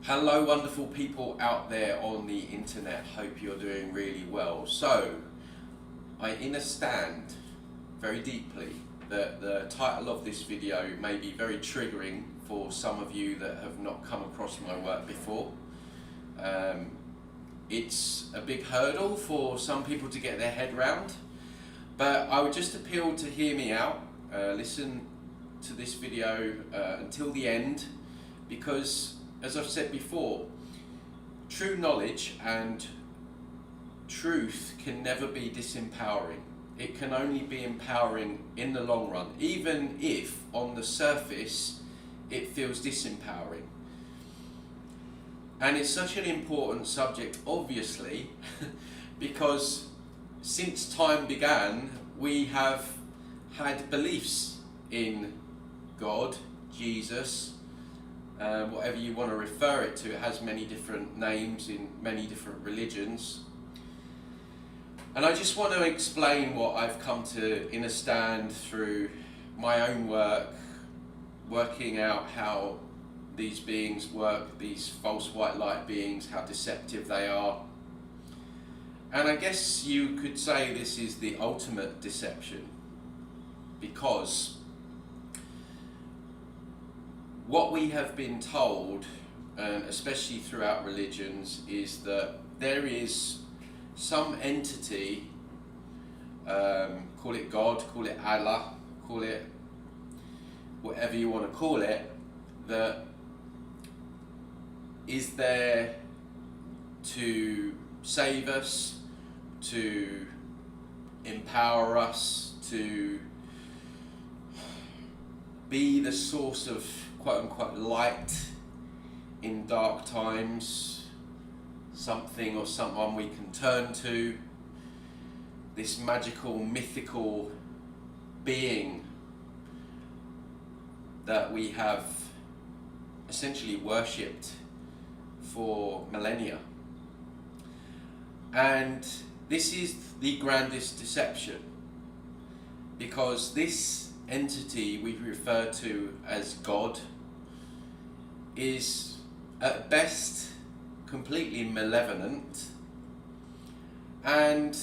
Hello wonderful people out there on the internet, hope you're doing really well. So, I understand very deeply that the title of this video may be very triggering for some of you that have not come across my work before. It's a big hurdle for some people to get their head round, but I would just appeal to hear me out, listen to this video until the end, because as I've said before, true knowledge and truth can never be disempowering. It can only be empowering in the long run, even if on the surface it feels disempowering. And it's such an important subject, obviously, because since time began, we have had beliefs in God, Jesus, whatever you want to refer it to. It has many different names in many different religions. And I just want to explain what I've come to understand through my own work, working out how these beings work, these false white light beings, how deceptive they are. And I guess you could say this is the ultimate deception, because what we have been told, especially throughout religions, is that there is some entity, call it God, call it Allah, call it whatever you want to call it, that is there to save us, to empower us, to be the source of quote-unquote light in dark times, something or someone we can turn to, this magical, mythical being that we have essentially worshipped for millennia. And this is the grandest deception, because this entity we refer to as God is at best completely malevolent, and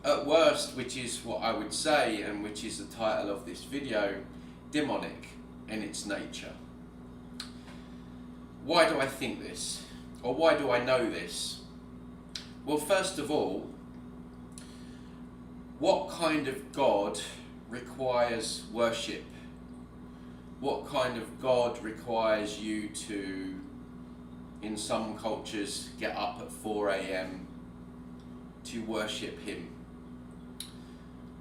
at worst, which is what I would say and which is the title of this video, demonic in its nature. Why do I think this? Or why do I know this? Well, first of all, what kind of God requires worship? What kind of God requires you to, in some cultures, get up at 4 a.m. to worship him?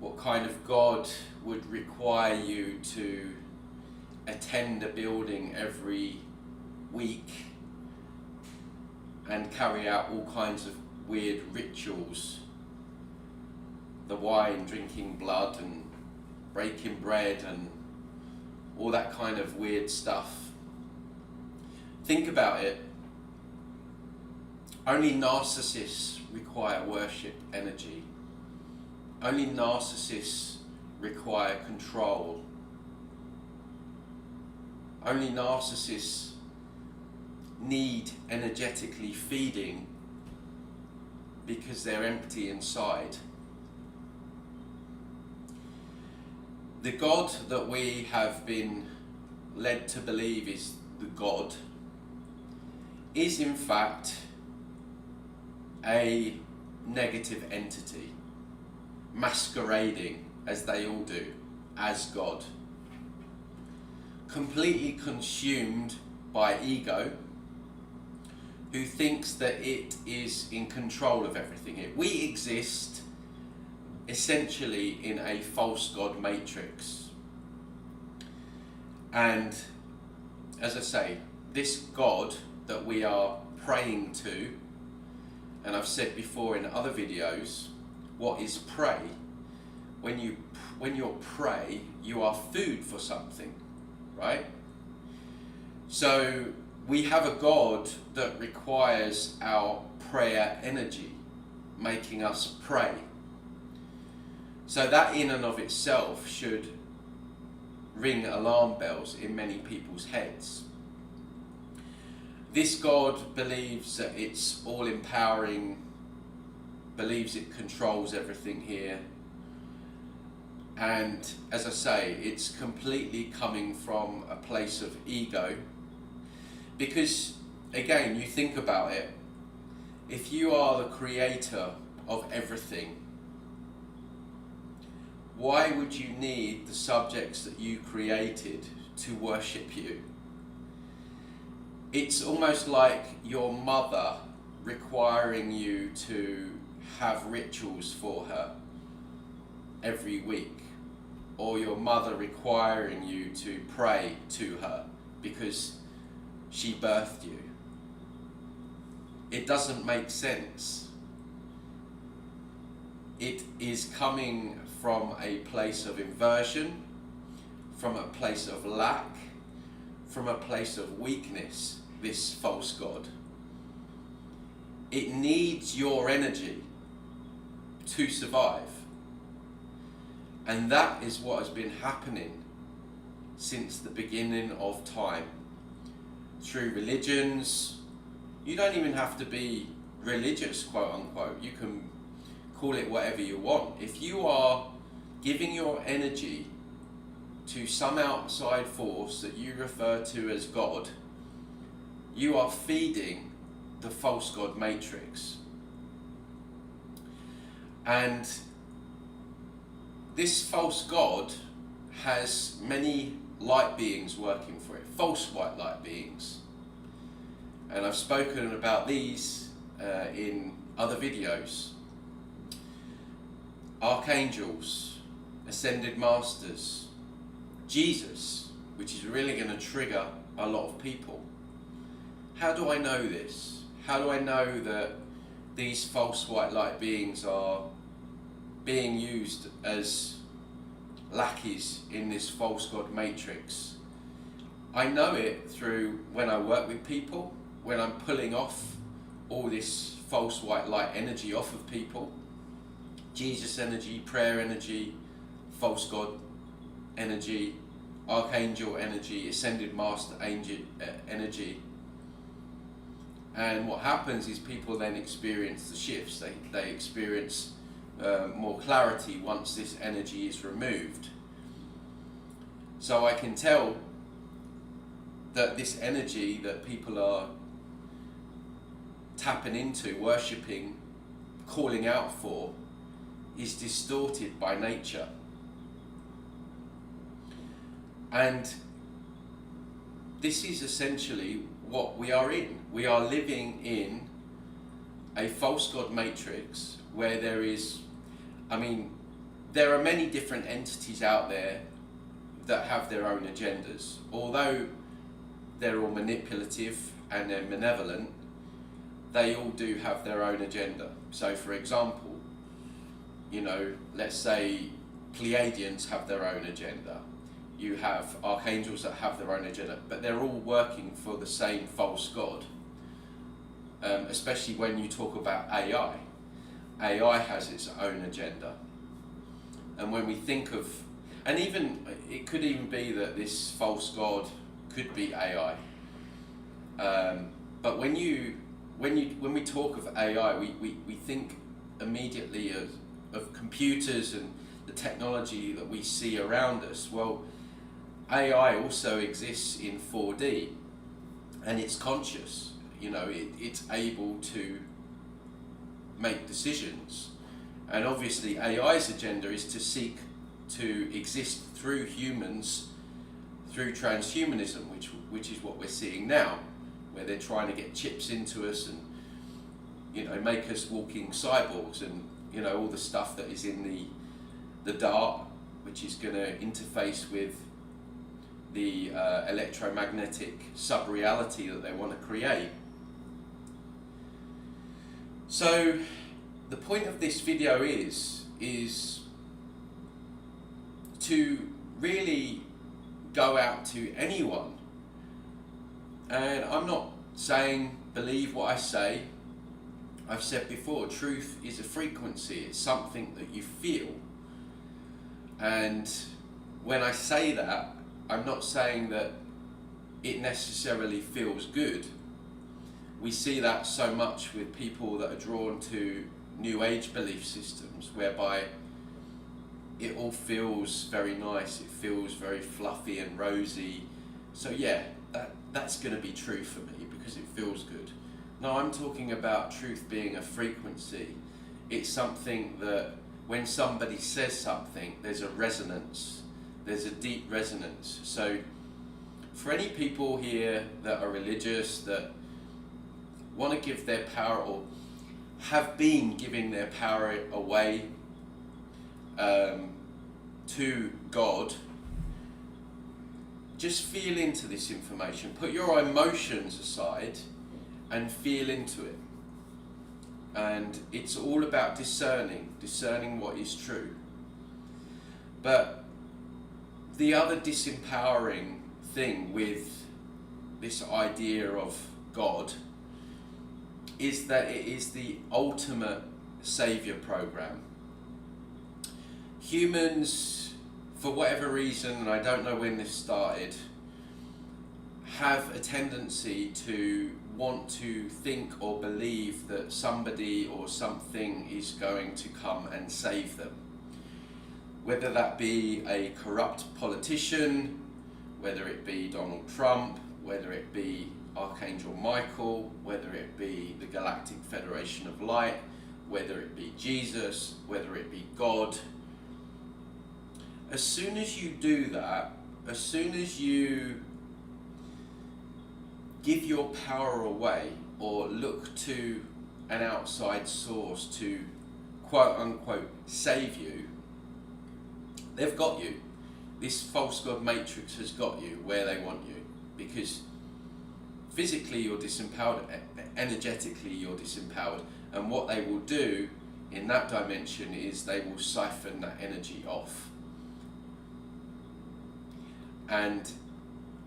What kind of God would require you to attend a building every week and carry out all kinds of weird rituals? The wine, drinking blood and breaking bread and all that kind of weird stuff. Think about it. Only narcissists require worship energy. Only narcissists require control. Only narcissists need energetically feeding because they're empty inside. The God that we have been led to believe is the God is in fact a negative entity, masquerading, as they all do, as God. Completely consumed by ego, who thinks that it is in control of everything. We exist essentially in a false God matrix. And as I say, this God that we are praying to, and I've said before in other videos, what is pray? When you're prey, you are food for something, right? So we have a God that requires our prayer energy, making us pray. So that in and of itself should ring alarm bells in many people's heads. This God believes that it's all empowering, believes it controls everything here. And as I say, it's completely coming from a place of ego. Because again, you think about it, if you are the creator of everything, why would you need the subjects that you created to worship you? It's almost like your mother requiring you to have rituals for her every week, or your mother requiring you to pray to her because she birthed you. It doesn't make sense. It is coming from a place of inversion, from a place of lack, from a place of weakness, this false god. It needs your energy to survive. And that is what has been happening since the beginning of time. Through religions, you don't even have to be religious, quote unquote. You can call it whatever you want. If you are giving your energy to some outside force that you refer to as God, you are feeding the false god matrix. And this false god has many light beings working for it, false white light beings. And I've spoken about these in other videos. Archangels, ascended masters, Jesus, which is really going to trigger a lot of people. How do I know this? How do I know that these false white light beings are being used as lackeys in this false god matrix? I know it through when I work with people, when I'm pulling off all this false white light energy off of people. Jesus energy, prayer energy, false god energy, archangel energy, ascended master angel energy. And what happens is people then experience the shifts. They experience more clarity once this energy is removed. So I can tell that this energy that people are tapping into, worshipping, calling out for, is distorted by nature. And this is essentially what we are in. We are living in a false god matrix where there is, there are many different entities out there that have their own agendas. Although they're all manipulative and they're malevolent, they all do have their own agenda. So for example, let's say Pleiadians have their own agenda. You have archangels that have their own agenda, but they're all working for the same false god. Especially when you talk about AI. AI has its own agenda. And when we think of, and even, it could even be that this false god could be AI. But when we talk of AI, we think immediately of computers and the technology that we see around us. Well, AI also exists in 4D, and it's conscious. It's able to make decisions. And obviously AI's agenda is to seek to exist through humans, through transhumanism, which is what we're seeing now, where they're trying to get chips into us and make us walking cyborgs, and all the stuff that is in the DART, which is going to interface with the electromagnetic sub-reality that they want to create. So the point of this video is to really go out to anyone. And I'm not saying believe what I say. I've said before, truth is a frequency. It's something that you feel. And when I say that, I'm not saying that it necessarily feels good. we see that so much with people that are drawn to New Age belief systems, whereby it all feels very nice, it feels very fluffy and rosy. So yeah, that's going to be true for me because it feels good. No, I'm talking about truth being a frequency. It's something that when somebody says something, there's a resonance, there's a deep resonance. So for any people here that are religious, that want to give their power or have been giving their power away to God, just feel into this information. Put your emotions aside and feel into it. And it's all about discerning what is true. But the other disempowering thing with this idea of God is that it is the ultimate saviour program. Humans, for whatever reason, and I don't know when this started, have a tendency to want to think or believe that somebody or something is going to come and save them. Whether that be a corrupt politician, whether it be Donald Trump, whether it be Archangel Michael, whether it be the Galactic Federation of Light, whether it be Jesus, whether it be God. As soon as you do that, as soon as you give your power away or look to an outside source to quote unquote save you, they've got you. This false god matrix has got you where they want you, because physically you're disempowered, energetically you're disempowered, and what they will do in that dimension is they will siphon that energy off. And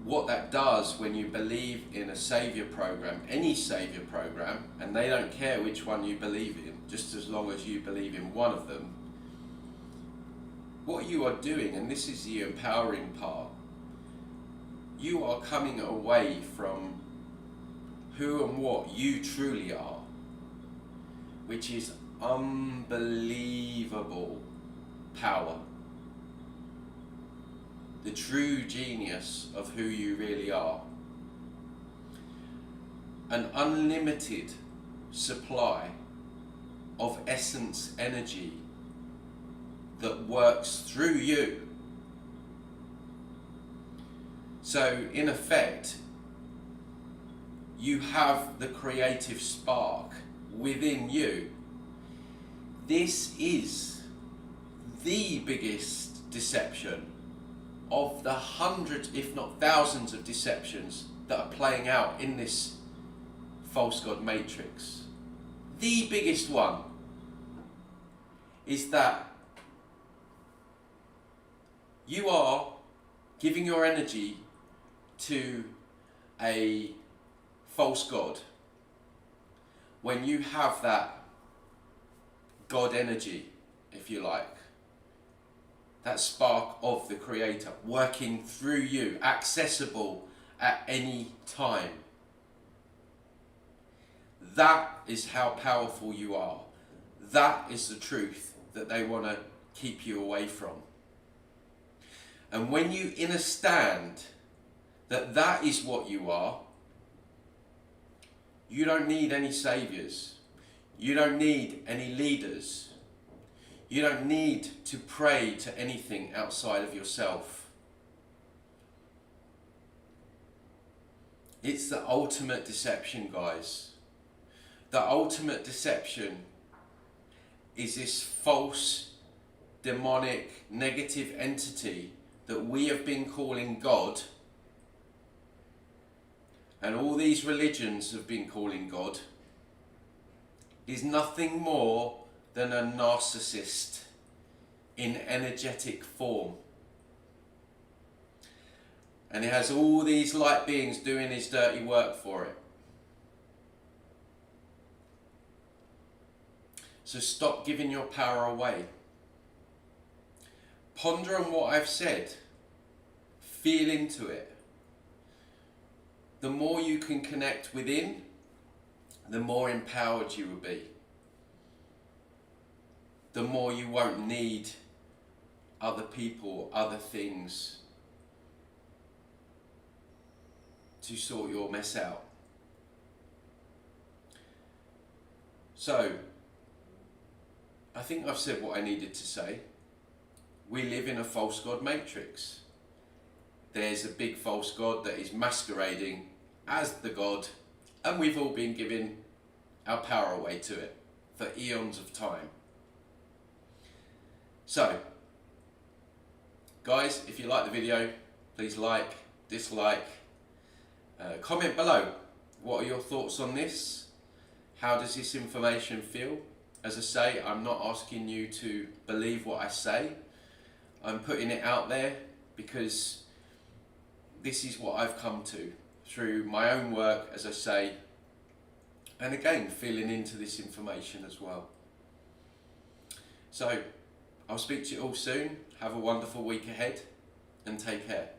what that does when you believe in a saviour program, any saviour program, and they don't care which one you believe in, just as long as you believe in one of them, what you are doing, and this is the empowering part, you are coming away from who and what you truly are, which is unbelievable power. The true genius of who you really are. An unlimited supply of essence energy that works through you. So in effect, you have the creative spark within you. This is the biggest deception of the hundreds, if not thousands, of deceptions that are playing out in this false god matrix. The biggest one is that you are giving your energy to a false god when you have that God energy, if you like, that spark of the Creator working through you, accessible at any time. That is how powerful you are. That is the truth that they want to keep you away from. And when you understand that that is what you are, you don't need any saviors. You don't need any leaders. You don't need to pray to anything outside of yourself. It's the ultimate deception, guys. The ultimate deception is this false, demonic, negative entity that we have been calling God, and all these religions have been calling God, is nothing more than a narcissist in energetic form. And it has all these light beings doing his dirty work for it. So stop giving your power away. Ponder on what I've said. Feel into it. The more you can connect within, the more empowered you will be. The more you won't need other people, other things to sort your mess out. So, I think I've said what I needed to say. We live in a false god matrix. There's a big false god that is masquerading as the God, and we've all been giving our power away to it for eons of time. So, guys, if you like the video, please like, dislike, comment below. What are your thoughts on this? How does this information feel? As I say, I'm not asking you to believe what I say. I'm putting it out there because this is what I've come to through my own work, as I say, and again, feeling into this information as well. So, I'll speak to you all soon. Have a wonderful week ahead and take care.